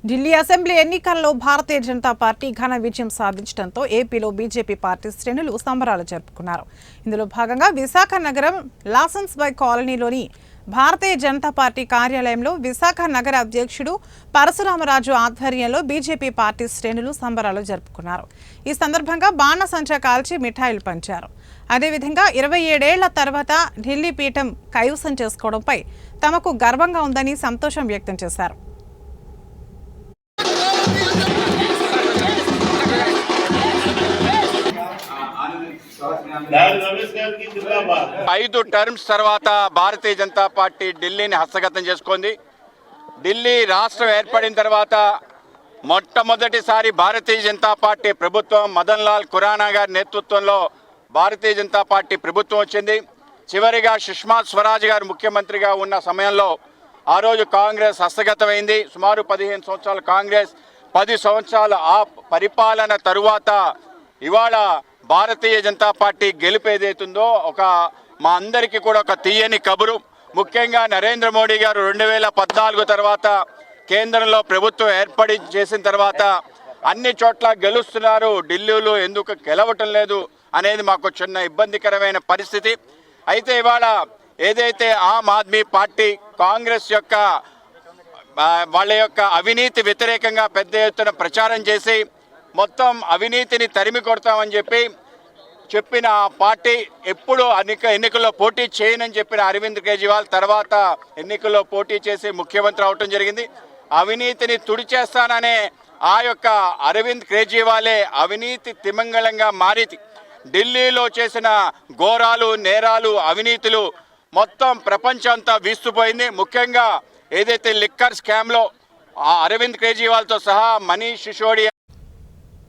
Delhi assembly ఎన్నికల్లో Bharatiya Janata party ఘన విజయం సాధించడంతో ఏపీలో బీజేపీ పార్టీ శ్రేణులు సంబరాలు జరుపుకున్నారు. ఇందులో భాగంగా విశాఖ నగరం లాసన్స్ బై కాలనీలోని భారతీయ జనతా పార్టీ కార్యాలయంలో విశాఖ నగర అధ్యక్షుడు పరశురామరాజు ఆధ్వర్యంలో బీజేపీ పార్టీ శ్రేణులు సంబరాలు జరుపుకున్నారు. ఈ సందర్భంగా బాణసంచా కాల్చి మిఠాయిలు పంచారు. అదేవిధంగా 27 ఏళ్ల తర్వాత ఢిల్లీ పీఠం కైవసం చేసుకోవడంపై తమకు గర్వంగా ఉందని సంతోషం వ్యక్తం చేశారు. 5 టర్మ్స్ తర్వాత భారతీయ జనతా పార్టీ ఢిల్లీని హస్తగతం చేసుకుంది. ఢిల్లీ రాష్ట్రం ఏర్పడిన తర్వాత మొట్టమొదటిసారి భారతీయ జనతా పార్టీ ప్రభుత్వం మదన్ లాల్ ఖురానా గారి నేతృత్వంలో భారతీయ జనతా పార్టీ ప్రభుత్వం వచ్చింది. చివరిగా సుష్మా స్వరాజ్ గారు ముఖ్యమంత్రిగా ఉన్న సమయంలో ఆ రోజు కాంగ్రెస్ హస్తగతమైంది. సుమారు 15 సంవత్సరాల కాంగ్రెస్, 10 సంవత్సరాల ఆ పరిపాలన తరువాత ఇవాళ భారతీయ జనతా పార్టీ గెలుపు ఏదైతుందో మా అందరికీ కూడా ఒక తీయని కబురు. ముఖ్యంగా నరేంద్ర మోడీ గారు 2014 తర్వాత కేంద్రంలో ప్రభుత్వం ఏర్పడి చేసిన తర్వాత అన్ని చోట్ల గెలుస్తున్నారు, ఢిల్లీలో ఎందుకు గెలవటం లేదు అనేది మాకు చిన్న ఇబ్బందికరమైన పరిస్థితి. అయితే ఇవాళ ఏదైతే ఆమ్ ఆద్మీ పార్టీ కాంగ్రెస్ యొక్క వాళ్ళ యొక్క అవినీతి వ్యతిరేకంగా పెద్ద ఎత్తున ప్రచారం చేసి మొత్తం అవినీతిని తరిమి కొడతామని చెప్పిన పార్టీ ఎప్పుడు ఎన్నికల్లో పోటీ చేయనని చెప్పిన అరవింద్ కేజ్రీవాల్ తర్వాత ఎన్నికల్లో పోటీ చేసి ముఖ్యమంత్రి అవటం జరిగింది. అవినీతిని తుడిచేస్తాననే ఆ యొక్క అరవింద్ కేజ్రీవాలే అవినీతి తిమంగళంగా మారి ఢిల్లీలో చేసిన ఘోరాలు, నేరాలు, అవినీతులు మొత్తం ప్రపంచం అంతా వీస్తుపోయింది. ముఖ్యంగా ఏదైతే లిక్కర్ స్కామ్లో అరవింద్ కేజ్రీవాల్తో సహా మనీష్ సిసోడియా